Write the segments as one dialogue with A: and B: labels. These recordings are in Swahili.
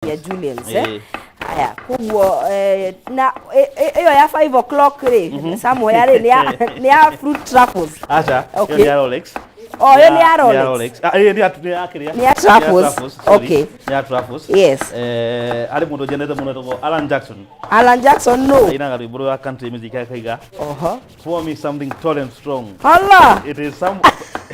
A: ya Julians aya kuguo na iyo ya 5 o'clock ri somewhere ya ni ya fruit truffles
B: acha okay ya Rolex
A: oh yo ni ya Rolex
B: ni ya
A: truffles okay
B: ni ya truffles
A: yes
B: ali mundu jenete muno to Alan Jackson no
A: ina
B: ngali bro country music kaiga pour me something tall and strong
A: Allah
B: it is some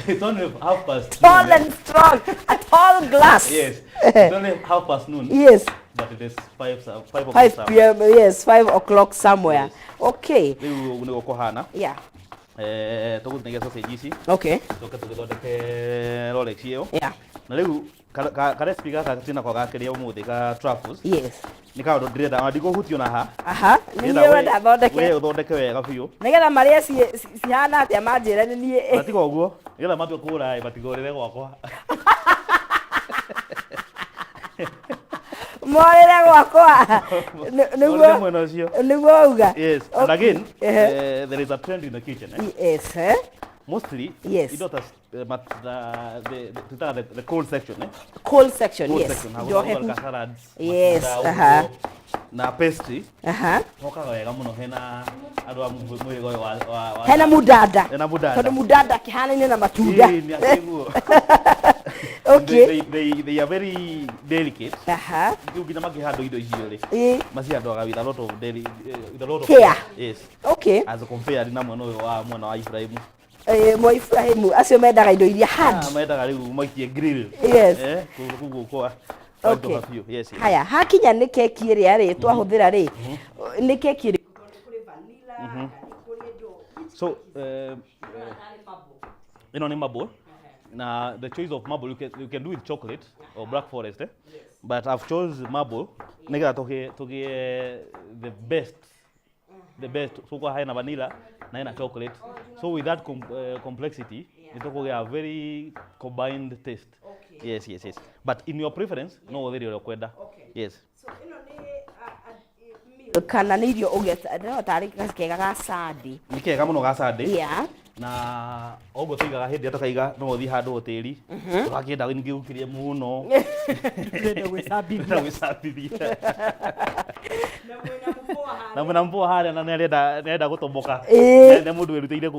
B: it's only 1:30
A: tall and strong a tall glass
B: yes it's only 1:30 noon
A: yes
B: but it is 5
A: p.m. yes 5 o'clock somewhere yes. Okay
B: leo uniko kohana
A: yeah
B: tukutengeneza sausage hizi
A: okay
B: tukatugethondeke Rolex hiyo
A: yeah
B: na leo kare speaker katina kwa gakeria umuthi ka truffles
A: yes
B: nikawa ndirenda andiko hutio na ha
A: aha niwe ndathondeke
B: we uthondeke wega biũ
A: nigetha maria cihana atia manjira ni nie
B: batiga ũguo nigetha matue kũra batigorere gwakwa
A: morere gwakwa niguo uga
B: yes and again there is a trend in the kitchen
A: yes
B: mostly
A: yes
B: you know the cold section
A: cold section yes
B: salads
A: yes
B: na pastry okaga wega muno hena andu a mwiri goyo wa
A: hena mudada mudada kihana na matunda okay
B: they are very delicate nginya makihando indo icio ri maciandoga with a lot of
A: care
B: yes
A: okay
B: as compared na mwana uyu wa mwana wa Ibrahim
A: Ibrahim acio mendaga indo iria hard
B: mendaga riu maikie grill
A: yes
B: kugu kwa
A: okay
B: yes
A: haya hakinya ni keki iria ri twahuthira ri ni keki ri kuri vanilla
B: so ino ni marble na the choice of marble you can do with chocolate or black forest but I've chose marble nigga toke the best so kwa haina vanilla na ina chocolate so with that complexity itoko a very combined taste yes but in your preference no other your kwenda yes
A: so ino ni kana ni irio ugeta no tari kega ga sadi
B: ni kega muno ga sadi
A: yeah
B: na ogo tigaga hindi atakaiga no uthi handu hoteli ugakienda ningi ukirie muno
A: ndio
B: gwisabithia na mwena mpoa haria na nenda gutomboka ne mundu wirutire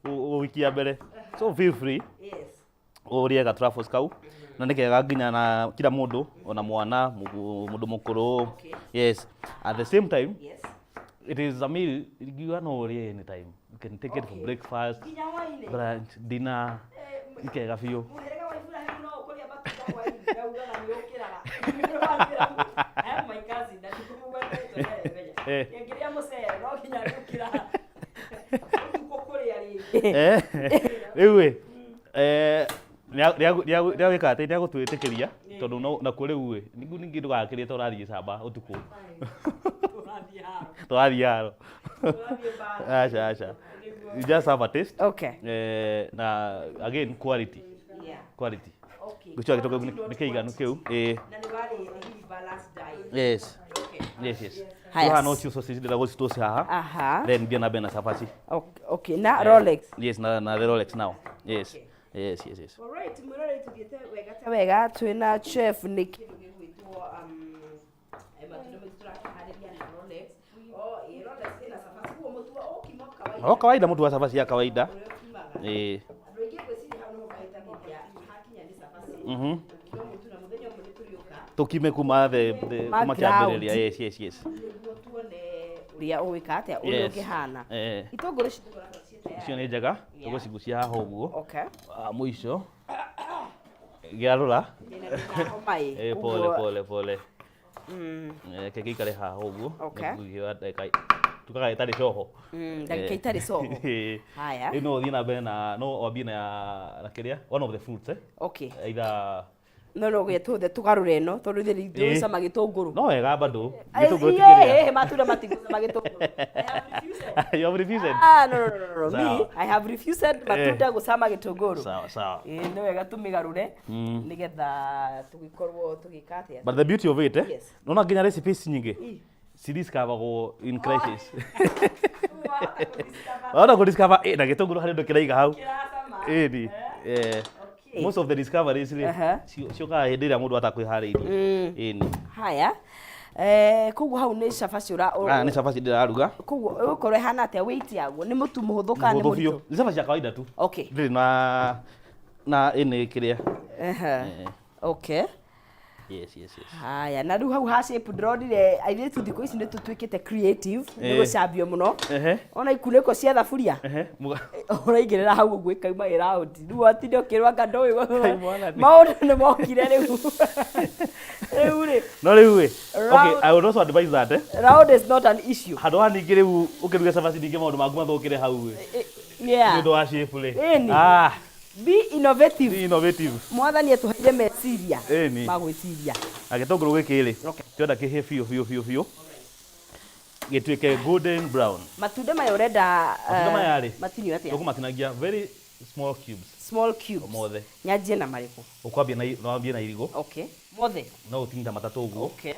B: guwikia mbere so feel free yes urie ga truffles kau na nikega nginya na kila mundu ona mwana mundu mukuru yes at the same time yes it is a meal you know urie anytime you can take it for breakfast brunch dinner nikega fiyo riu ria wika ati ria gutwitikiria tondu na kuri uwe ningi ndugakirite urathie camba utuku turathie haro acha you just have a taste
A: okay
B: na again quality okay guchwa kitoka nikiiganu kiu
A: na ni wale balance diet
B: yes haya no chiso sisi ndira gusitosi haha then bia na bena safasi
A: okay na Rolex
B: yes na the Rolex now yes yes
A: all right murore tugiete wega twina chef ni kindu gigwitwo Rolex Rolex ina safasi huo mtu okimo kawaida
B: kawaida mtu wa safasi ya kawaida tukime kuma kuma kiambiriria yes
A: uria uwika atia uria ukihana itongoro
B: cio ni njega tugocigucia haha uguo
A: okay
B: muico giarura pole keke ikare haha uguo tukaga itari coho
A: ndagika itari coho haya
B: ino thina mbere na no wambie na kiria one of the fruits
A: okay
B: either
A: no getuthe tugarure no tondu thiri sama gitunguru
B: no wega bado gitunguru tikiria
A: matunda matigusa magitunguru
B: you have refused
A: no me I have refused matunda gusama gitunguru
B: sawa
A: no wega tumigarure nigetha tugikorwo tugikate
B: but the beauty of it no nginya recipes nyingi sidiscover in crisis ona go discover na gitunguru hari ndo kiraiga hau ni most of the discoveries ciokaga hĩndĩ ĩrĩa mũndũ atakwĩharĩirie. Ĩni.
A: Haya. Koguo hau nĩ cabaci
B: nĩ cabaci ndĩraruga.
A: Koguo ũkorwo ĩhana atĩa weight yaguo nĩ mũtu mũhũthũ kana nĩ mũritũ?
B: Nĩ cabaci ya kawaida tu.
A: Okay.
B: Ndĩrĩ na ĩnĩ kĩrĩa.
A: Okay.
B: Yes.
A: Haya, na rĩu hau ha shape ndĩronire airĩtu thikũ ici nĩ tũtuĩkĩte creative nĩ gũcambio mũno. Ona ikunĩko cia thaburia. Ũraigĩrĩra hau ũguo ikauma round. Rĩu watinde ũkĩrwo anga ndũĩ maũndũ nĩ mokire rĩu. Rĩu rĩ.
B: No rĩu rĩ. Okay, I would also advise that.
A: Round is not an issue.
B: Handũ ha ningĩ rĩu ũkĩruga cabaci ningĩ maũndũ maku mathũkĩre hau rĩ.
A: Yeah.
B: Nĩ ũndũ wa shape rĩ.
A: Be innovative.
B: Be innovative.
A: Mwathani atuheire meciria.
B: Ma
A: gwĩciria.
B: Na gĩtũngũrũ gĩkĩ rĩ. Twenda kĩhĩe biũ. Gĩtuĩke golden brown.
A: Matunda maya ũrenda matinio atĩa?
B: Tũkũmatinagia very small cubes.
A: Small cubes.
B: Mothe.
A: Nyanjie na marĩkũ?
B: Ũkwambia na irigũ.
A: Okay. Mothe.
B: No ũtinie ta matatũ ũguo.
A: Okay.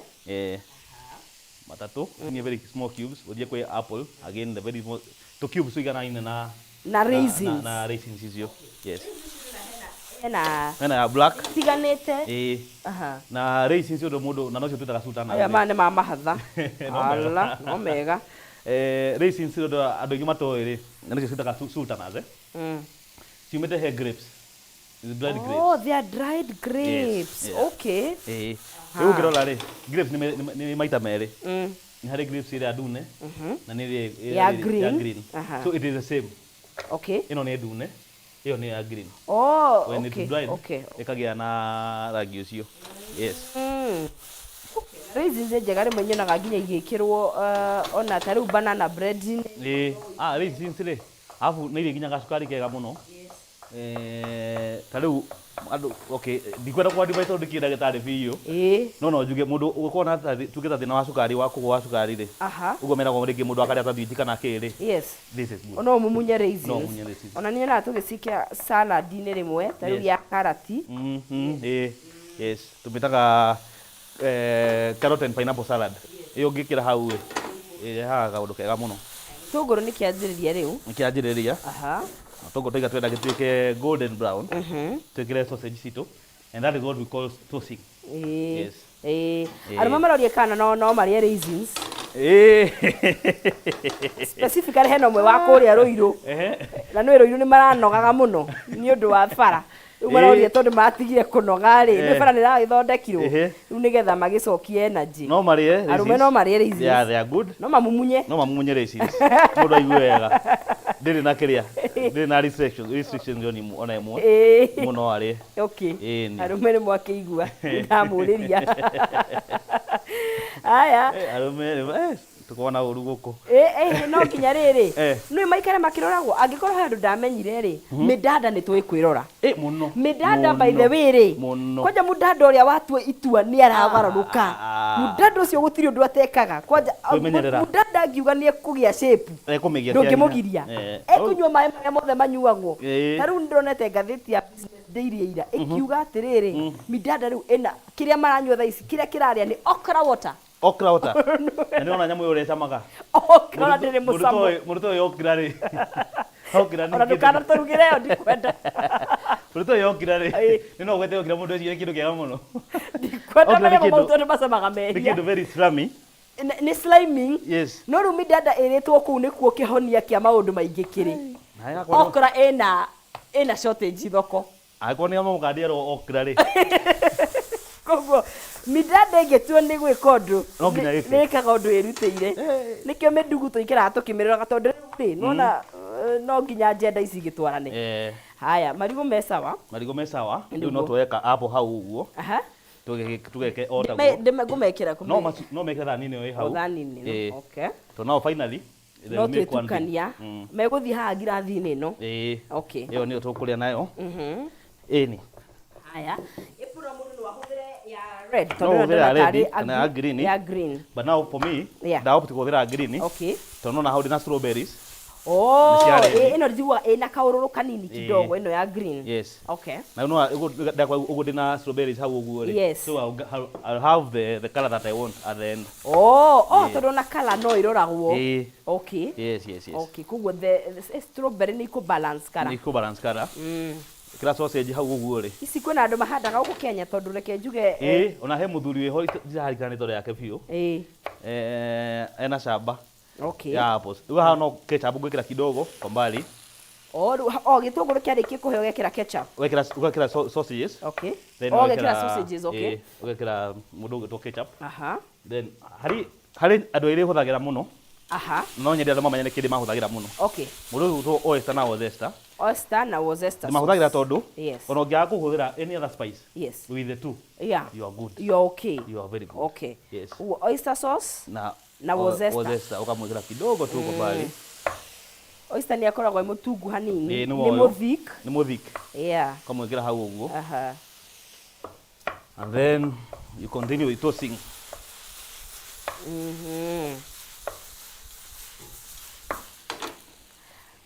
B: Matatũ. Tinie very small cubes. Ũthiĩ kwĩ apple. Again the very small. To cubes ũiganaine
A: na raisins.
B: Na raisins icio. Yes.
A: Hena
B: black.
A: Tiganĩte.
B: Na raisins ũndũ mũndũ na nocio twĩtaga sultanas.
A: Aya ma nĩ ma mahatha. Ala, no mega.
B: Raisins ũndũ andũ aingĩ matoĩ rĩ, na nocio twĩtaga sultanas. Ciumĩte he grapes. Dried grapes.
A: Oh, they are dried grapes. Okay.
B: Rĩu ũngĩrora rĩ, grapes nĩ maita merĩ. Nĩ harĩ grapes ĩrĩa ndune na nĩ ya green. So it is the same.
A: Okay.
B: Ĩno nĩ ndune, ĩyo nĩ ya green.
A: When
B: it's dried, ĩkagĩa na rangi ũcio. Yes.
A: Raisins njega rĩmwe nyonaga nginya igĩkĩrwo ona ta rĩu banana bread.
B: Raisins rĩ, alafu nĩ irĩ nginya gacukari kega mũno. Ta rĩu andũ ndikwenda kwa advice tondũ ndikĩra gĩtarĩ biũ. No njuge mũndũ ũgũkorwo na tuge ta thĩna wa cukari wa kũgũa cukari rĩ. Ũguo meragwo rĩngĩ mũndũ akarĩa ta thwiti kana kĩrĩ.
A: Yes.
B: This is good.
A: No mũmunye raisins. Ona niĩ na tũgĩcikia salad-inĩ rĩmwe ta rĩu ya karati.
B: Yes. Tũmĩtaga carrot and pineapple salad. Ĩyo ũngĩkĩra hau rĩ, ĩrehaga kaũndũ kega mũno.
A: Tũngũrũ nĩ kĩanjĩrĩria rĩu.
B: Nĩ kĩanjĩrĩria. Togo taiga twenda gĩtuĩke golden brown. Twĩkĩre sausage citũ. And that is what we call toasting. Yes.
A: Arũme marorie kana no marĩe raisins. Specifically hena ũmwe wa kũrĩa Rũirũ. Na nĩ Rũirũ nĩ maranogaga mũno nĩ ũndũ wa bara. Rĩu marorie tondũ matigire kũnoga rĩ. Nĩ bara nĩ ragĩthondekirwo. Rĩu nĩgetha magĩcokie energy.
B: No marĩe raisins.
A: Arũme no marĩe raisins.
B: Yeah, they are good.
A: No mamumunye
B: raisins. Mũndũ aigue wega. Ndĩrĩ na kĩrĩa. Ndĩrĩ na restrictions ona ĩmwe. Mũno arĩ.
A: Okay. Arũme nĩ mwakĩigua. Ndamũrĩria. Aya.
B: Arũme tukona ũru gũkũ.
A: No nginya rĩrĩ. Nĩ maikare makĩroragwo angĩkorwo he andũ ndamenyire rĩ. Midada nĩ tũĩ kwĩrora.
B: Mũno.
A: Midada by the way rĩ. Kwanja mudada ũrĩa watua itua nĩ aragarũrũka. Mudada ũcio gũtirĩ ũndũ atekaga. Kwanja mudada angiuga nĩ ekũgĩa shape. Ndũngĩmũgiria. Ekunyua maĩ marĩa mothe manyuagwo. Na rĩu ndĩronete ngathĩti ya Daily ira ikiuga atĩrĩrĩ midada rĩu ĩna kĩrĩa maranyua thaa ici kĩrĩa kĩrarĩa nĩ okra water.
B: Okra water. Na ona nyamũ ĩyo ĩcamaga.
A: Okra ndĩrĩ mũcamo.
B: Mũrũtwo ũyũ okra rĩ. Okra nĩ.
A: Ona ndũkana tũrugĩre yo ndikwenda.
B: Mũrũtwo ũyũ okra rĩ. Nĩ no gwete okra mũndũ ũcio kĩndũ kĩega mũno.
A: Ndikwenda mena mũndũ nĩ macamaga mehia.
B: Nĩ kĩndũ very slimy.
A: Nĩ sliming.
B: Yes.
A: No rĩu midada ĩrĩtwo kũu nĩkuo kĩhonia kĩa maũndũ maingĩ kĩrĩ. Okra ĩna shortage thoko.
B: Agora nĩ mũkandiarwo okra rĩ.
A: Koguo midada ĩngĩtuo nĩ gwĩka ũndũ nĩĩkaga ũndũ ĩrutĩire. Nĩkĩo mĩndugu tũikaraga tũkĩmĩroraga tondũ rĩ nona no nginya njenda ici igĩtwarane. Haya, marigũ me sawa.
B: Marigũ me sawa. Rĩu no tuoeka apple hau ũguo. Tugeke o taguo.
A: Ngũmekĩra kũmĩ.
B: No mekĩra thani-inĩ ĩyo hau.
A: Thani-inĩ. Okay.
B: To now finally
A: no twĩtukania megũthiĩ haha ngirathi-inĩ ĩno. Okay.
B: Ĩyo nĩyo tũkũrĩa nayo. Ĩni.
A: Haya. Ĩpũra mũndũ no ahũthĩre ya red.
B: Tondũ ya red kana
A: ya green.
B: But now for me, ndaopti kũhũthĩra green.
A: Okay.
B: Tondũ na hau ndĩ na strawberries.
A: Ĩno njiguaga ĩna kaũrũrũ kanini kidogo ĩno ya green.
B: Yes.
A: Okay.
B: Na no ũguo ndĩ na strawberries hau ũguo rĩ.
A: Yes.
B: So I'll have the color that I want at the end.
A: Tondũ na color no ĩroragwo. Okay.
B: Yes.
A: Okay, koguo the strawberry nĩ balance color.
B: Nĩ balance color. Kira sausage hau uguo ri.
A: Ici kwina andu mahandaga guku Kenya tondu reke njuge
B: ona he muthuri wi ho ndirarikana tore yake biu. Ena shamba.
A: Okay.
B: Ya apples. Rĩu haha no ketchup ngwĩkĩra kidogo kwa mbali.
A: Gĩtũngũrũ kĩarĩkia kũhĩa ũgekĩra ketchup.
B: Ũgekĩra sausages.
A: Okay.
B: Then
A: ũgekĩra sausages, okay.
B: Ũgekĩra mũndũ ũgĩtwo ketchup. Then harĩ andũ erĩ hũthagĩra mũno. No nyende andũ mamenye nĩ kĩndĩ mahũthagĩra mũno.
A: Okay.
B: Mũndũ ũgĩtwo oyster na worcester.
A: Oyster na worcester.
B: Mahũthagĩra tondũ
A: ona
B: ũngĩaga kũhũthĩra any other spice.
A: Yes.
B: With the two.
A: Yeah.
B: You are good.
A: You are okay.
B: You are very good.
A: Okay.
B: Yes.
A: Oyster sauce na worcester.
B: Worcester ukamwĩkĩra kidogo tu kwa mbali.
A: Oyster nĩ akoragwo mũtungu hanini.
B: Nĩ mũthik.
A: Yeah.
B: Ukamwĩkĩra hau ũguo. And then you continue with toasting.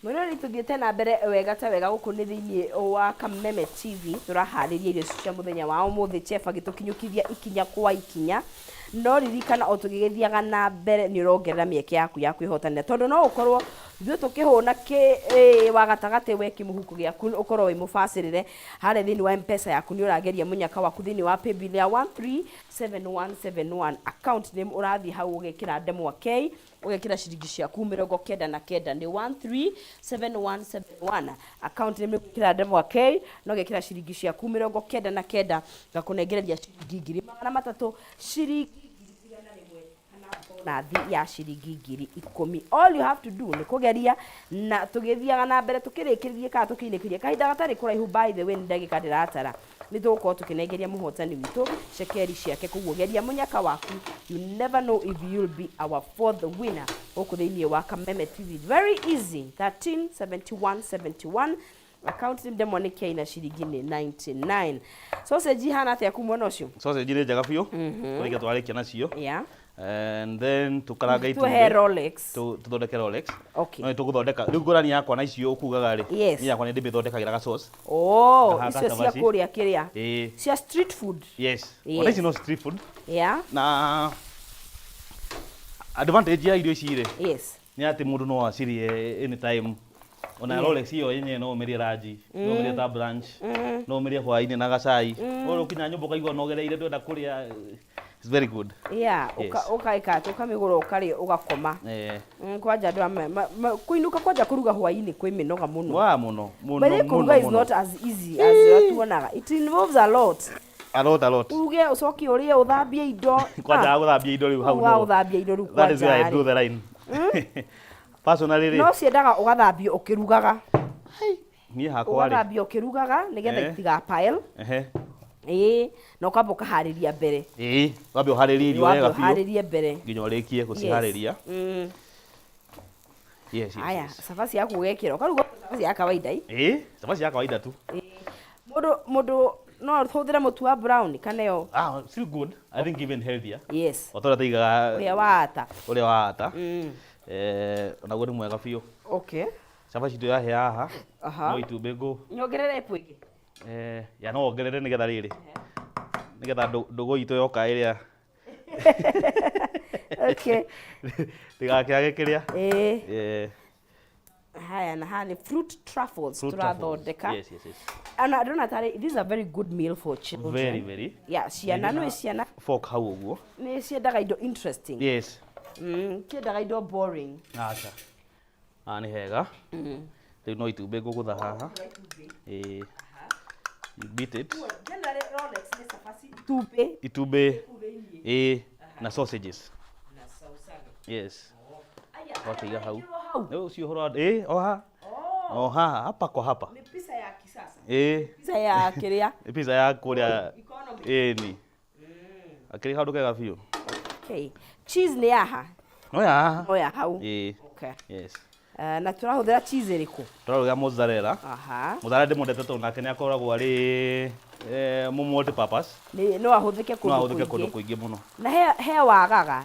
A: Mwĩrori tuthiĩte na mbere wega ta wega gũkũ nĩ thĩinĩ wa Kameme TV tũraharĩria irio cia mũthenya wa ũmũthĩ chef agĩtũkinyũkithia ikinya kwa ikinya no ririkana o tũgĩgĩthiaga na mbere nĩ ũrongerera mĩeke yaku ya kwĩhotanĩra tondũ no ũkorwo ithuĩ tũkĩhũna wa gatagatĩ we kĩmũhuko gĩaku ũkorwo wĩ mũbacĩrĩre harĩa thĩinĩ wa M-Pesa yaku nĩ ũrageria mũnyaka waku thĩinĩ wa paybill ya 137171 account name ũrathiĩ hau ũgekĩra ndemwa K ũgekĩra ciringi ciaku 99 nĩ 137171 account name ũgekĩra ndemwa K no ũgekĩra ciringi ciaku 99 ngakũnengereria ciringi 300 ciringi na thi ya ciringi 10,000. All you have to do ni kugeria na tugithiaga na mbere tukirikiririe ka tukiinikirie kahinda gatari kuraihu by the way ni ndagika ndiratara ni tugukorwo tukinengeria muhotani witũ cekeri ciake koguo geria munyaka waku. You never know if you'll be our fourth winner gũkũ thĩinĩ wa Kameme TV. Very easy. 137171 account name ndemwa nĩ K na ciringi nĩ 99. Sausage hana atĩa kumwona ũcio?
B: Sausage nĩ njega biũ. Tũrĩkia twarĩkia nacio.
A: Yeah.
B: And then tukaranga itu
A: Rolex
B: tuthondeke Rolex.
A: Okay.
B: No tuguthondeka riu ngorani yakwa na icio ukugaga ri ni yakwa ni ndimithondekagira ga sauce.
A: Icio cia kuria kiria cia street food.
B: Yes. Ona ici no street food.
A: Yeah.
B: Na advantage ya irio ici ri
A: yes
B: ni ati mundu no acirie anytime. Ona Rolex iyo yenye no umerie ranji no umerie ta brunch no umerie hwaini na gacai oro kinya nyumba kaigua no gereire ndenda kuria. It's very good.
A: Yeah, ukaika ukamigura ukari ugakoma. Kwanja ndu kuinuka kwanja kuruga hwaini kwi minoga muno.
B: Wa muno.
A: But kuruga is not as easy as tuonaga. It involves a lot.
B: A lot.
A: Uge ucoki urie uthambie indo.
B: Kwanja guthambia indo riu hau.
A: Wa uthambia indo riu kwanja.
B: That is why I do the line. Personally.
A: No ciendaga ugathambia ukirugaga.
B: Niĩ hakwa ri.
A: Ugathambia ukirugaga nigetha itiga pile. No ukamba ukahariria mbere.
B: Wambe uharĩrie irio wega biũ.
A: Uharĩrie mbere.
B: Nginya ũrĩkie gũciharĩria. Yes.
A: Aya, cabaci yaku ũgekĩra. Ũkaruga cabaci ya kawaida
B: cabaci ya kawaida tu.
A: Mũndũ no ũhũthĩre mũtu wa brown kana yo.
B: Still good. I think even healthier.
A: Yes.
B: Otora taigaga
A: ũrĩa wa ata.
B: Ona guo nĩ mwega biũ.
A: Okay.
B: Cabaci tu yahĩa haha. No itumbĩ ngũ.
A: Nyongerere epu ĩngĩ.
B: Ya no ongerere nigetha rĩrĩ. Nigetha ndũgũ itũ yoka ĩrĩa.
A: Okay.
B: Tigakĩage kĩrĩa.
A: Haya na hani fruit truffles turathondeka.
B: Yes.
A: And I don't know, this is a very good meal for children.
B: Very.
A: Yeah, ciana no ciana.
B: Fork hau ũguo.
A: Nĩ ciendaga indo interesting.
B: Yes.
A: Kiendaga indo boring.
B: Acha. Nĩ hega. Rĩu no itumbĩ ngũgũtha haha. You beat it.
A: Rolex ni cabaci
B: itumbĩ na sausages. Yes. Wakiga hau. Leo sio horo oha hapa kwa hapa.
A: Ni pizza ya kisasa.
B: Pizza
A: ya kiria.
B: Pizza ya kuria ni. Akiri hau ndukega biũ.
A: Okay. Cheese ni yaha.
B: No ya
A: hau.
B: Okay.
A: Yes. Na turahũthĩra cheese ĩrĩkũ?
B: Turahũthĩra mozzarella. Mozzarella ndĩmwendete tondũ nake nĩ akoragwo arĩ multi purpose.
A: No ahũthĩke
B: kũndũ kũingĩ mũno.
A: Na he wagaga.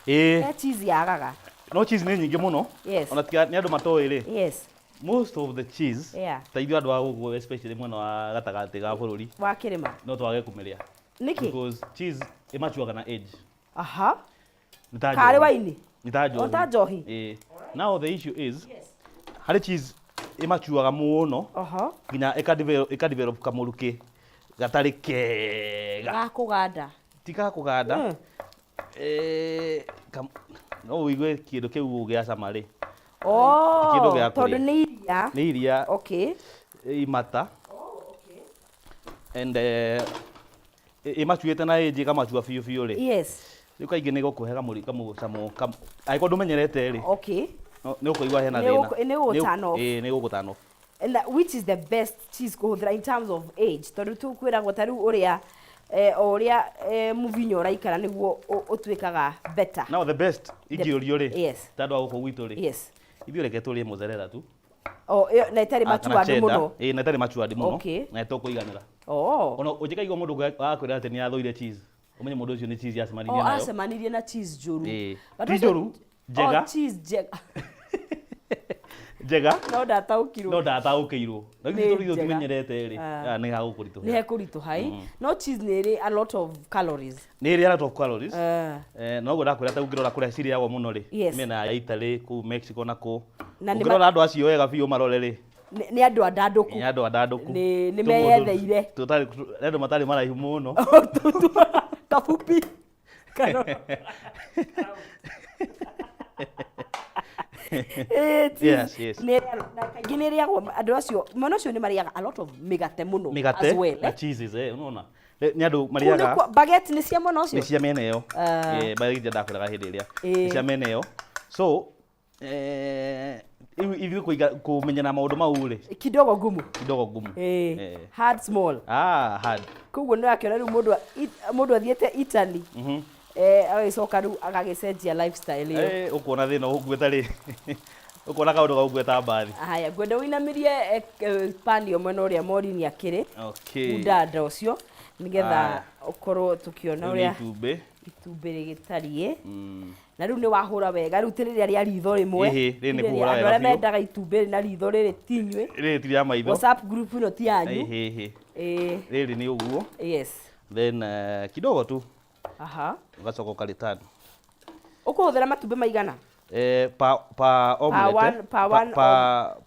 A: He cheese yagaga.
B: No cheese nĩ nyingĩ mũno. Ona tika nĩ andũ matoĩ rĩ.
A: Yes.
B: Most of the cheese ta ithuĩ andũ a gũkũ especially mwena wa gatagatĩ ga bũrũri
A: wa kĩrĩma
B: no twage kũmĩrĩa.
A: Nĩkĩ?
B: Because cheese ĩmachuaga na age.
A: Karĩ waini.
B: Nĩ ta njohi.
A: Ota njohi.
B: Now the issue is harĩ cheese imachuaga muno nginya ikadevelop kamuruki gatari kega
A: gakuganda
B: tika kuganda no wigue kindu kiu gia samari kindu gia
A: tondu ni
B: iria
A: okay
B: imata and imachuite na age kamachua fiu ri
A: yes
B: riu kaingi ni gukuhega muri kamucamo aiko ndumenyerete ri
A: okay
B: ni ukuigua hena thina
A: ni gutano
B: ni gutano
A: and which is the best cheese kuhuthira in terms of age tondu tukwiragwo ta riu uria muvinyo uraikara niguo utwikaga better
B: now the best ingiurio ri
A: yes
B: tandu aguko gwitu ri
A: yes
B: ithuĩ reke tũrĩe mũzerera tu
A: na itarĩ machuandu mũno
B: na itarĩ machuandu mũno
A: okay
B: na tũkũiganĩra ona ũngĩkaigua mũndũ agakwĩra atĩ nĩ athũire cheese ũmenye mũndũ ũcio nĩ cheese yacemanirie nayo
A: acemanirie na cheese njũru
B: ti njũru njega
A: cheese njega
B: njega
A: no
B: ndataũkĩirwo na githĩ tũrĩtwo tũmenyerete rĩ nĩ hagũkũritũha
A: nĩ hekũritũha no cheese nĩ ĩrĩ a lot of calories
B: nĩ ĩrĩ a lot of calories no ũguo ndakwĩra ta ũngĩrora kũrĩa cirĩagwo mũno rĩ mĩena ya Italy kũu Mexico na kũ ũngĩrora andũ acio wega biũ marore rĩ
A: nĩ andũ andandũku nĩ meyetheire
B: andũ matarĩ maraihu mũno
A: kabupi
B: yes
A: kaingĩ nĩ ĩrĩagwo andũ acio mwena ũcio nĩ marĩaga a lot of mĩgate mũno as well
B: na cheeses unaona nĩ andũ marĩaga
A: baguette nĩ cia mwena ũcio
B: nĩ cia mĩena ĩyo baguette ndakwĩraga hĩndĩ ĩrĩa nĩ cia mĩena ĩyo so ithuĩ kũmenyana maũndũ mau rĩ
A: kidogo ngumu hard small
B: hard
A: koguo nĩ wakĩona rĩu mũndũ athiĩte Italy agĩcoka rĩu agagĩcenjia lifestyle ĩyo
B: ũkuona thĩna ũguĩta rĩ ũkuona kaũndũ gaũguĩta mbathi
A: haya ngwenda ũinamĩrie pani mwena ũrĩa morini akĩrĩ mundanda ũcio nĩgetha ũkorwo tũkĩona ũrĩa itumbĩ rĩgĩtariĩ na rĩu nĩ wahũra wega rĩu tĩ rĩrĩa rĩa ritho rĩmwe andũ arĩa mendaga itumbĩ na ritho rĩrĩ tinyuĩ
B: rĩrĩ ti rĩa maitho
A: WhatsApp group ĩno ti yanyu
B: rĩrĩ nĩ ũguo
A: yes
B: then kidogo tu ugacoka ukareturn
A: ukuhuthira matumbĩ maigana
B: pa omelette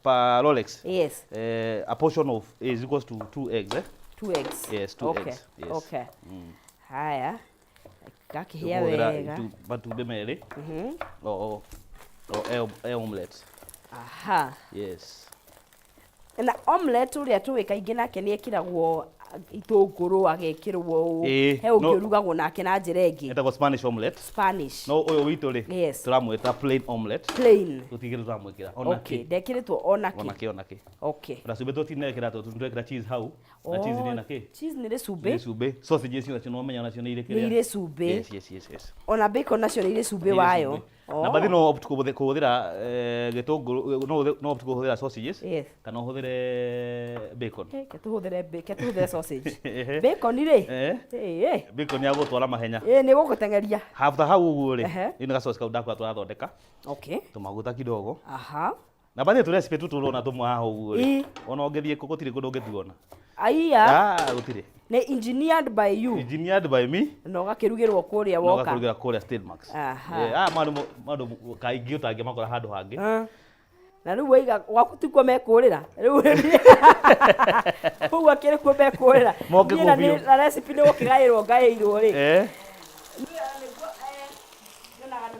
B: pa Rolex
A: yes
B: a portion of is equals to 2 eggs
A: 2 eggs
B: yes 2 eggs yes
A: okay haya kakihia wega
B: matumbĩ merĩ omelette yes
A: na omelette uria tuĩ kaingĩ nake nĩ ekĩragwo itũngũrũ agekĩrwo he ũngĩrugagwo nake na njĩra ĩngĩ
B: etagwo Spanish omelette no ũyũ witũ rĩ tũramwĩta plain omelette tũtigĩrĩ tũramwĩkĩra
A: okay ndekĩrĩtwo onake okay
B: na cumbĩ tũtinekĩra tũrekĩra cheese hau na cheese nĩ nakĩ
A: cheese nĩ cumbĩ
B: sausages nacio no menya nacio nĩ irĩ kĩrĩa
A: nĩ irĩ cumbĩ
B: yes
A: ona bacon nacio nĩ irĩ cumbĩ wayo
B: na bathi no opt kũhũthĩra gĩtũngũrũ no opt kũhũthĩra sausages kana ũhũthĩre bacon
A: ketũhũthĩre sausage bacon rĩ
B: bacon ya gũtwara mahenya
A: nĩ gũgũtengeria
B: after hau ũguo rĩ nĩ gacoci kau ndakwa tũrathondeka tũmaguta kidogo na bathi tũrecipe tũtũrona tũmwe haha ũguo rĩ ona ũngĩthiĩ gũtirĩ kũndũ ũngĩtuona gũtirĩ
A: nĩ engineered by you
B: engineered by me
A: na ũgakĩrugĩrwo kũrĩa woka
B: ũgakĩrugĩra kũrĩa Stillmax maũndũ kaingĩ ũtangĩmakora handũ hangĩ
A: na rĩu waiga gwaku tikuo mekũrĩra rĩu ũguo akĩrĩ kuo mekũrĩra na recipe nĩ gũkĩgaĩrwo ngaĩirwo rĩ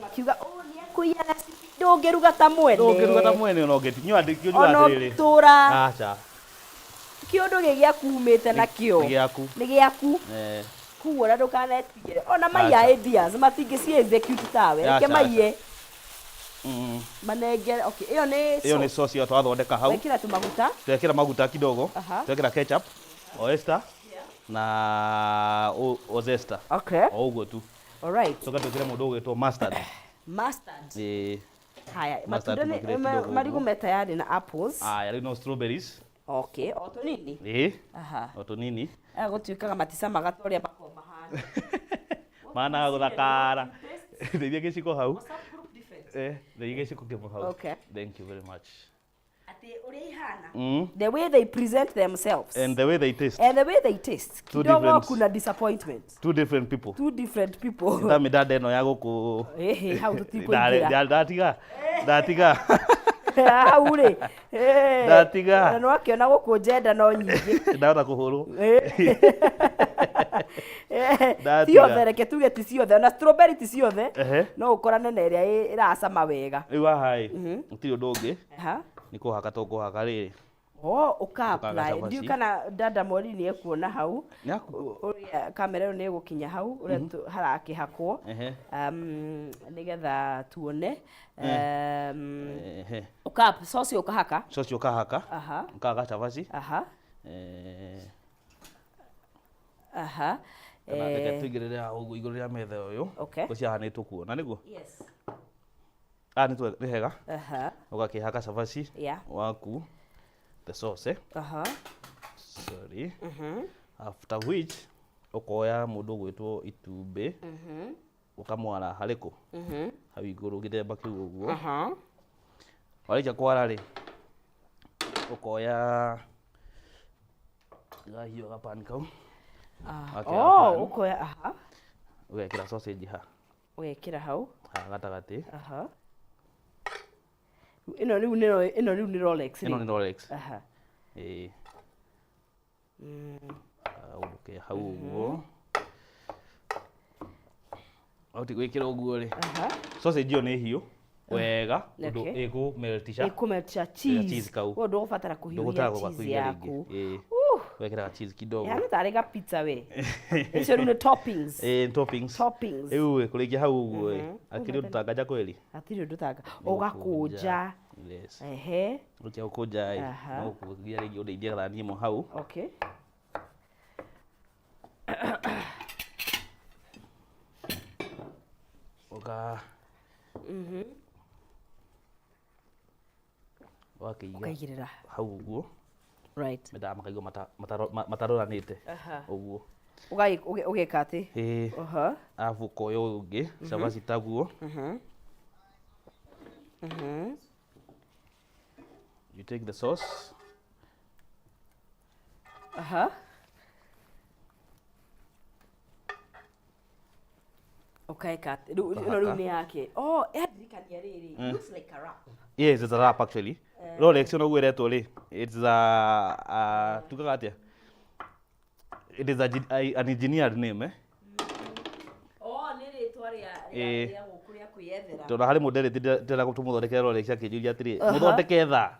A: makiuga nĩ ekũiya recipe ndũngĩruga ta mwene
B: ona ũngĩtinyua atĩrĩrĩ
A: tũra kĩũndũ gĩgĩakumĩte nakĩo nĩ gĩaku koguo na ndũkanetigĩre ona maiya ideas matingĩci execute tawe reke maiye manengere okay ĩyo
B: nĩ sauce ya twathondeka hau twekĩra maguta kidogo twekĩra ketchup oyster na zesta o ũguo tu coka twĩkĩre mũndũ ũgwĩtwo mustard
A: haya matunda marigũ me tayari na apples
B: rĩu no strawberries
A: o tũnini
B: o tũnini
A: gũtuĩkaga maticamaga ta ũrĩa makoragwo
B: mahana gũthakara ndeithia gĩciko hau ndeithia gĩciko kĩmwe hau thank you very much
A: the way they present themselves
B: and the way they taste
A: kidogo kuna disappointment
B: two different people
A: ndami
B: dada eno ya gũkũ
A: hau tũtikũingira
B: ndatiga
A: hau ri
B: ndatiga
A: no akiona guku njenda no nyingi
B: ndahota kuhurwo
A: ciothe reke tuge ti ciothe na strawberry ti ciothe no ukorane na iria iracama wega
B: riu hai utiri undu ungi ni kuhaka tukuhaka riri
A: uka-apply ndiu kana dada mweri ni ekuona hau uria kamera ni gukinya hau uria harakihakwo nigetha tuone sauce ukahaka ukaga chavaci
B: kana reke tuigirire uguo iguru ria metha uyu guciahanitwo kuona niguo ni hega ugakihaka chavaci waku the sauce sorry after which ukoya mundu gwitwo itumbi ukamwara hariku hau iguru githemba kiu uguo warikia kwara ri ukoya gahio gapani kau
A: ukoya
B: ugekira sausage
A: ugekira hau
B: gatagati
A: ino riu ni Rolex
B: uke hau uguo auti gwikira uguo ri sausage iyo ni hiu wega undu
A: ikumeltisha cheese
B: kau
A: ndu ufatara kuhiuria cheese yaku
B: wekira cheese kidogo
A: yani tarega pizza we icio ni toppings
B: kurikia hau uguo akiri ndutanganja kweli
A: atiri ndutanga ugakunja
B: ukia ukunja no kugia rigi undeithia gathanie mo hau
A: ukaigirira
B: hau uguo meda makaigua mataroranite uguo
A: ugeka ati
B: afu koya ungi chavaci taguo you take the sauce
A: ukaeka riu ni yake yadirikania riri looks like a wrap
B: yes it's a wrap actually Rolex no gwiretwo ri it's a tukaga atia it is an engineered name
A: ni ritwa ria gukuria kwiyethera
B: tondu hari mundu ndira gutumuthondekera Rolex akijuria atiri muthondeke tha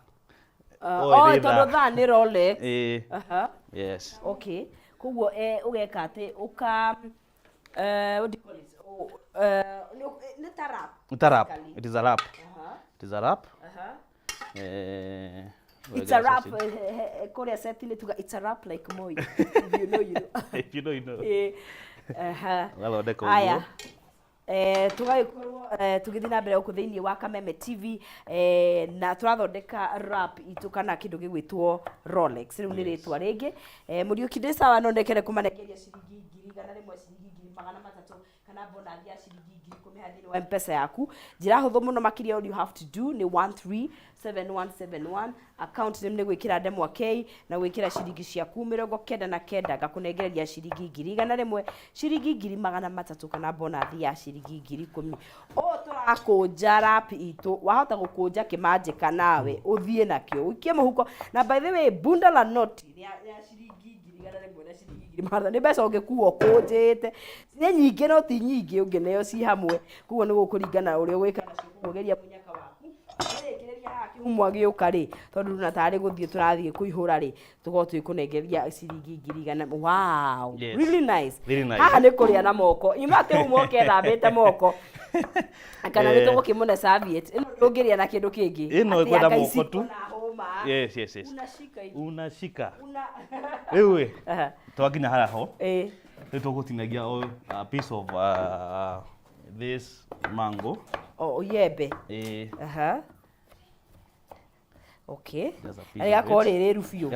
A: tondu tha ni Rolex
B: yes
A: koguo ugeka ati uka what do you call it ni tarap
B: it is a wrap
A: it's a wrap Korea setini tuga it's a wrap like moi
B: if you know you know
A: aya tugaikorwo tugithii na mbere ukuthiini wa Kameme TV na turathondeka wrap itu kana kindu gigwitwo Rolex riu ni ritwa ringi Muriuki ndi sawa no ndekere kumanegeria ciringi 1,100 ciringi 300 kana bonus ya ciringi 10,000 thini wa M-Pesa yaku njira huthu muno makiria all you have to do ni 137171 account name ni gwikira ndemwa K na gwikira ciringi ciaku 99 gakunengereria ciringi 1,100 ciringi 300 kana bonus ya ciringi 10,000 turakunja wrap itu wahota gukunja kimanjika nawe uthie nakio uikie muhuko na by the way bunda la note ya ciringi 1,100 na ciringi 1,000 ni mbeca ungikuo kunjite ni nyingi no ti nyingi ungineo ci hamwe kuguo ni gukuringana uria gwika nacio kugeria munyaka waku kireria haki umwa giuka ri tondu na tari guthie turathie kuihura ri tugo twikunengeria ciringi 1,100 wow really nice haha ni kuria na moko imate umoke thambite moko akana ni tugukimune serviette ino ndungiria na kindu kingi
B: ino ikwenda moko tu yes unashika riu twakinya haraho ni tugutinagia a piece of this mango
A: yembe yakwa ririru
B: biu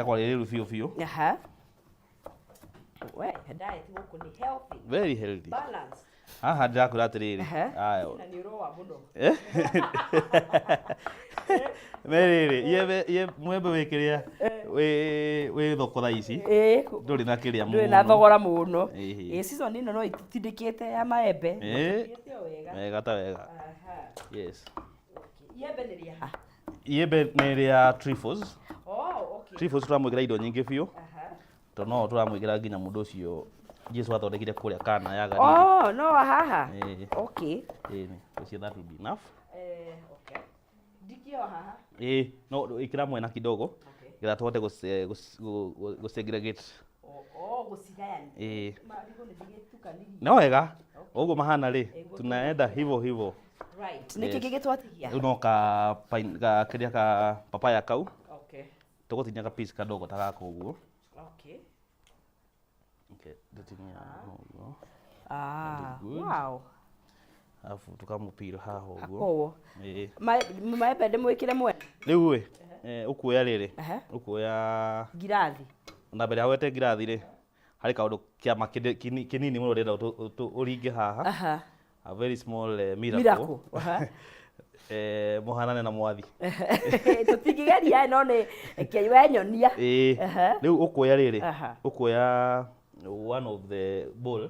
A: we diet guku ni healthy
B: very healthy
A: balance
B: haha ndakura atiriri
A: na ni roa muno
B: meriri ye mwembe wikiria we thoko tha ici nduri na kiria muno
A: nduri na thogora muno season ino no itindikite ya maembe
B: wega ta wega yes
A: yembe ni ria
B: Iembe nĩ rĩa trifles.
A: Okay.
B: Trifles turamwĩkĩra indo nyingĩ biũ. To no turamwĩkĩra nginya mũndũ ũcio Jesu athondekire kũrĩa Kana ya Galili.
A: No haha. Okay.
B: That will be enough.
A: Okay. Dikio haha.
B: No ikira mwena kidogo. Gira tuhote gusegregate. Gusigayani. No wega. Ũguo mahana rĩ. Tunaenda hivyo.
A: Right. Niki gigitwatigia.
B: Uno ka kiria ka papaya kau.
A: Okay.
B: Tugotinia ka piece kadogo tagaka ũguo.
A: Okay.
B: Okay, ndutinia ũguo.
A: Wow.
B: Afu tukamupira haha ũguo.
A: Akowo. Maembe ndĩmwĩkĩre mwena.
B: Rĩu ukuoya rĩrĩ. Ukuoya
A: ngirathi.
B: Na mbere hawete ngirathi rĩ. Harĩ kaũndũ kĩama kĩnini mũno rĩenda ũringe haha. A very small miracle. Muhanane na mwathi.
A: Tũtingigeria no nĩ kĩwe nyonia.
B: Rĩu ukuoya rĩrĩ. Ukuoya one of the bowl.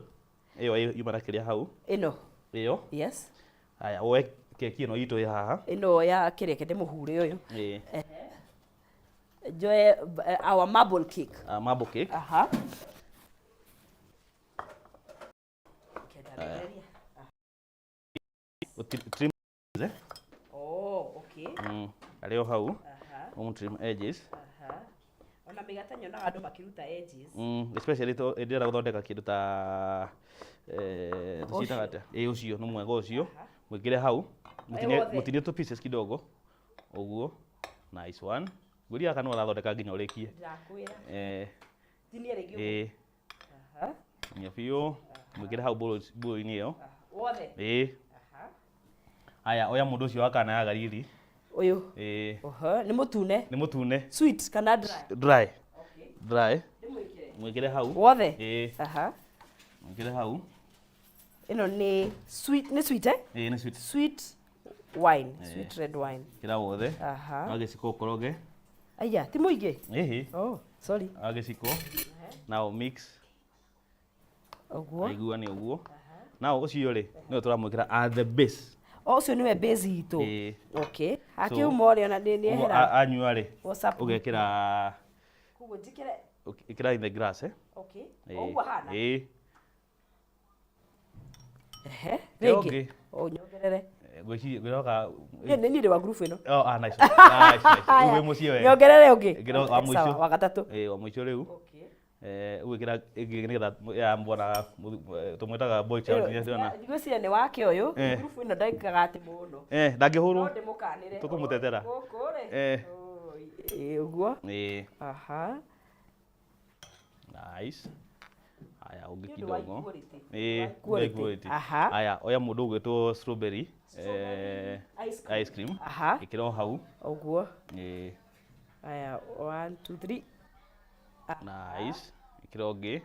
B: Ĩyo yuma na kĩrĩa hau. Ĩyo.
A: Yes.
B: Haya, oe keki ĩno itũ haha.
A: Ĩno ya kĩreke ndĩmũhure ũyũ. Enjoy our marble cake.
B: Marble cake. Trim
A: okay.
B: Aleo hau. Trim edges.
A: Ona mĩgate nyonaga andũ makiruta edges.
B: Especially ndĩrenda gũthondeka kĩndũ ta tucitaga atĩa? Ũcio nĩ mwega ũcio. Mwĩkĩre hau. Mũtinie tu pieces kidogo. Ũguo. Nice one. Ngũria kana ũrathondeka nginya ũrĩkie.
A: Ndakwĩra. Tinie rĩngĩ.
B: Nya biũ. Mwĩkĩre hau bowl-inĩ ĩyo.
A: Wothe.
B: Aya, oya mũndũ ũcio wa Kana ya Galili.
A: Ũyũ. Nĩ mũtune.
B: Nĩ mũtune.
A: Sweet kana dry?
B: Dry. Dry. Mwĩkĩre hau.
A: Wothe.
B: Mwĩkĩre hau.
A: Ĩno nĩ sweet, nĩ sweet
B: nĩ sweet.
A: Sweet wine, sweet red wine.
B: Kĩra wothe. Agĩciko ũkoroge.
A: Aya, ti mũingĩ? Sorry.
B: Agĩciko. Now mix.
A: Ũguo.
B: Aiguane ũguo. Now ũcio rĩ, nĩwe tũramwĩkĩra at the base.
A: Ũcio nĩwe base itũ. Okay. Akiuma ũrĩa ona nĩehera.
B: Anyua rĩ. Ũgekĩra.
A: Kuguo njĩkĩre.
B: Ĩkĩra in the glass
A: Okay. Ũguo hana.
B: Rĩngĩ.
A: Nyongerere.
B: Gwĩroka.
A: Nĩ ndĩ wa group ĩno.
B: Nice. Nice. Uwe mũciĩ we.
A: Nyongerere ũngĩ.
B: Ĩkĩra wa mũico.
A: Wa gatatũ.
B: Wa mũico rĩu. Ũgwĩkĩra nĩgetha ya mbona tũmwĩtaga boy child nĩ ciona.
A: Ngwĩciria nĩ wake ũyũ. Group ĩno ndaikaga atĩ mũno.
B: Ndangĩhũrwo.
A: No ndĩmũkanĩre.
B: Tũkũmũtetera.
A: Gũkũ rĩ. Ũguo. Nice. Aya ũngĩ kidogo. Quality. Aya oya mũndũ ũgwĩtwo strawberry ice cream. Ĩkĩra hau. Ũguo. Aya 1 2 3.
B: Nice. Ĩkĩra ũngĩ.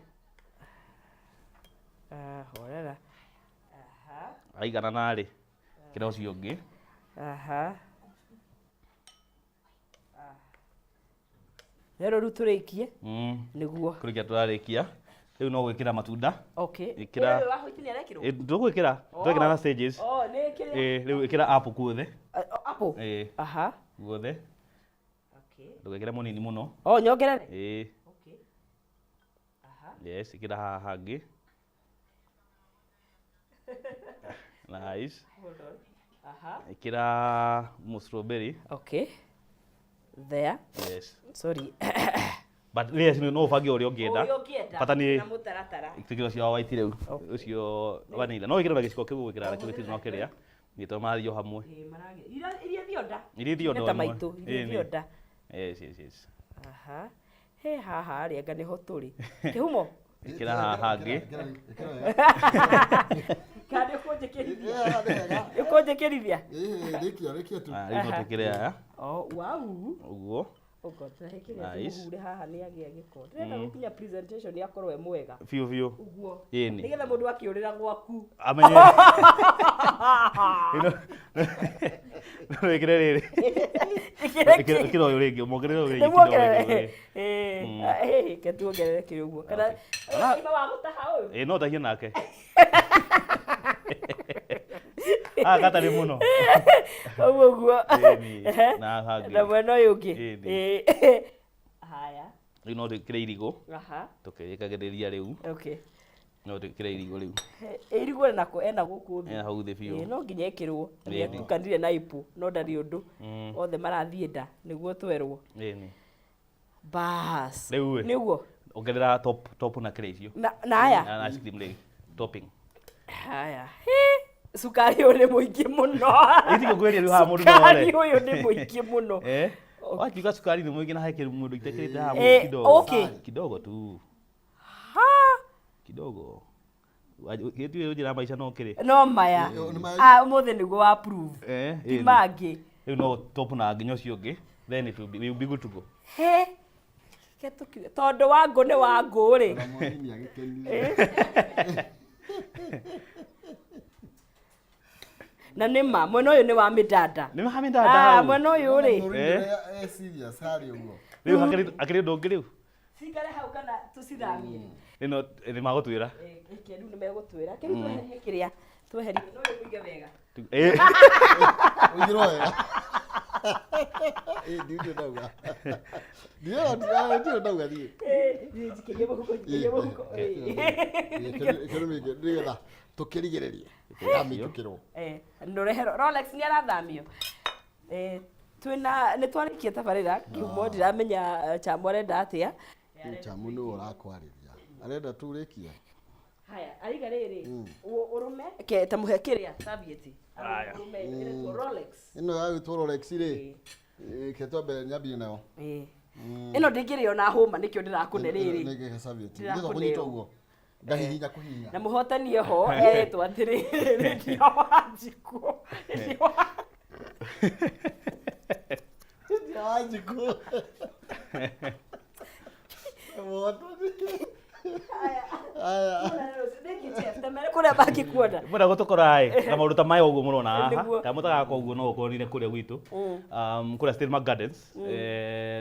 A: Horera.
B: Aigana narĩ. Ĩkĩra ũcio ũngĩ.
A: Rero rĩu tũrĩkie. Nĩguo.
B: Kũrĩkia tũrarĩkia. Rĩu no gwĩkĩra matunda.
A: Okay.
B: Ĩkĩra. Tũgwĩkĩra. Twekĩra na stages. Rĩu ĩkĩra apple guothe.
A: Apple?
B: Guothe. Ndũgekĩre mũnini mũno.
A: Nyongerere?
B: Okay. Yes, ĩkĩra haha hangĩ. Nice.
A: Hold on.
B: Ĩkĩra strawberry.
A: Okay. There.
B: Yes.
A: Sorry.
B: But yes, no ũbange ũrĩa ũngĩenda. Bata nĩ
A: na mũtaratara.
B: Ĩkĩra ũcio wa white rĩu. Ũcio vanilla. No ĩkĩre na gĩciko kĩu gwĩkĩra na kĩu gĩtirĩ no kĩrĩa. Gĩtwa mathio hamwe.
A: Iria thionda.
B: Iria thionda.
A: Nĩ ta maitũ. Iria thionda.
B: Yes.
A: Haha rĩ anga nĩho tũrĩ. Kĩhumo.
B: Ĩkĩra haha hangĩ.
A: Kandi ũkũnjĩkĩrithia. Ũkũnjĩkĩrithia.
C: Rĩkia tu.
B: Rĩu no tũkĩre aya.
A: Wow.
B: Ũguo.
A: Mũhure haha nĩ agĩa gĩko. Ndĩrenda gũkinya presentation yakorwo e mwega.
B: Biũ.
A: Ũguo.
B: Ĩni.
A: Nĩgetha mũndũ akĩũrĩra gwaku.
B: Amenye. Wĩkĩre rĩrĩ. Ĩkĩra ũyũ rĩngĩ, mũongerere ũyũ rĩngĩ.
A: Nĩmuongerere. Ke tuongerere kĩrĩ ũguo. Kana ima wa gũtaha ũyũ.
B: No tahie nake. Kata ni muno.
A: Oguo.
B: Na hagi.
A: Na mwena uyu ungi. Haya.
B: Ino ndikire irigo.
A: Aha.
B: Tukirikagereria riu.
A: Okay.
B: No ndikire irigo riu.
A: Irigo nako ena guku thi.
B: Hau thi biu.
A: No nginya ikirwo. Ni tukanire na ipu no ndari undu. Othe marathie nda niguo twerwo.
B: Ni.
A: Bas.
B: Niguo. Ongerera top na kire icio.
A: Na haya.
B: Na ice cream leg topping.
A: Haya. Sukari uyu ni muingi muno.
B: Irigo gweria riu ha mundu no
A: Sukari uyu ni muingi muno.
B: Wakiuga sukari ni mwingi na heke mundu itekirite ha mundu kidogo.
A: Okay.
B: Kidogo tu. Kidogo. Yetu yo jira maisha no kire.
A: No maya. Umuthe niguo wa approve. Timangi.
B: Riu no top na nginya ucio ungi. Then it will be good to go.
A: Tondu wangu ni wangu ri. Na nima mwena uyu ni wa midada.
B: Ni wa midada.
A: Mwena uyu ri.
C: Serious hari uguo.
B: Riu akiri ndungi riu.
A: Sigare hau kana tucithamie.
B: Ino ni magutwira.
A: Riu ni megutwira. Kiri tweherie kiria. Tweherie no uyu muige wega.
C: Ugirwo wega. Ndio ndauga. Ndio ndauga ni.
A: Jikirie muhuko, jikirie muhuko.
C: Kero mige ndigetha tukirigereria. Kami tukirwo.
A: Ndorehero Rolex ni arathamio. Twina ni twarikie tabarira kiumo ndiramenya chamore ndatia.
C: Chamu ni urakwarĩria. Arenda turikia.
A: Haya, ariga riri. Urume ke tamuhe kiria sabieti. Urume ile Rolex.
C: Ino yagwitwo Rolex ri. Ke twambe nyambie nayo.
A: Ino ndingirio na huma nikio ndirakune riri.
C: Nige sabieti. Ndizo kunyita uguo. Ngahihinya kuhihinya.
A: Na muhotanie ho eretwo atiri ndio wanjiko.
C: Ndio wanjiko.
A: Kuria baki kuona
B: mwenda gutukorai na maundu ta maya uguo murona haha ta mutaga kwa uguo no ukorire kuria gwitu kuria Stillmark Gardens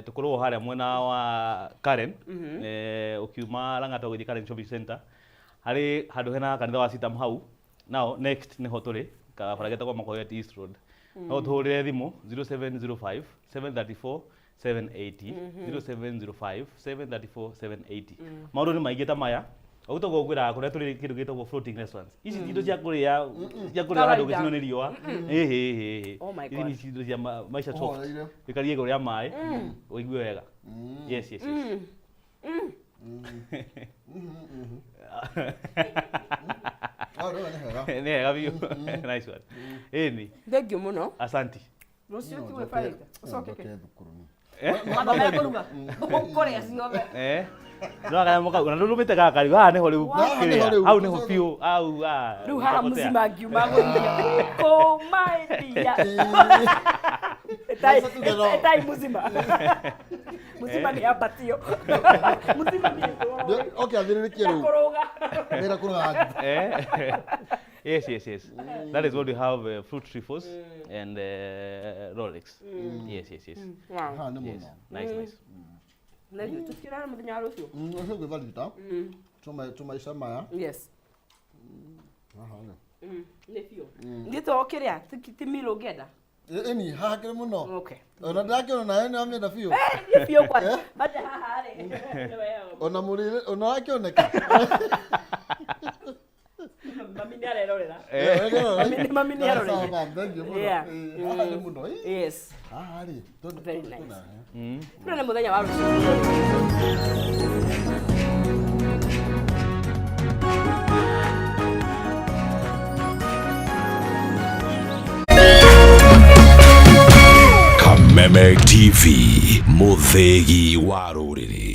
B: tukorwo haria mwena wa Karen ukiuma Lang'ata guthi Karen Shopping Center hari handu hena kanitha wa Sitam hau now next ni hoturi ka barageta kwa Makoyet East Road no tuhurire thimu 0705 734 780 0705 734 780 maundu ni maingi ta maya Auto gwira kuria turi kindu gitagwo floating restaurants. Ici indo cia kuria handu gicino ni riwa. Ici ni indo cia maisha soft. Ikarie kuria mai. Uigue wega. Yes. Ne hega biu. Nice one. Ni.
A: Thank you muno.
B: Asanti.
A: Rucio tuwe faida. Usokeke.
C: Mama
A: ya kuruga. Kuria ciothe.
B: No kaya muka na rurumite gaka riu haha niho riu au niho piu au
A: riu haha muzima ngiuma guthia ko maidia etai muzima ni abatio muzima ni
C: okay athiririkie riu nira kuruga
B: Yes. That is what we have fruit trifles and Rolex. Yes.
C: Wow.
B: Nice.
A: Ndio tusikirana muthenya rucio.
C: Ucio gwe valita. Tumaisha maya.
A: Yes.
C: Aha.
A: Ni fio. Ngito kiria timilo ngenda.
C: Eni hakire muno.
A: Okay.
C: Ona ndakiona nayo ni amenda fio.
A: Ni fio kwa. Baje haha ri.
C: Ona murire ona akioneka.
A: Mami ni arerorera.
C: Mami ni arerorera.
A: Yeah. Yes.
C: Ah, ri.
A: Very nice. Tuna muthenya wa rucio.
D: Kameme TV, muthegi wa ruriri.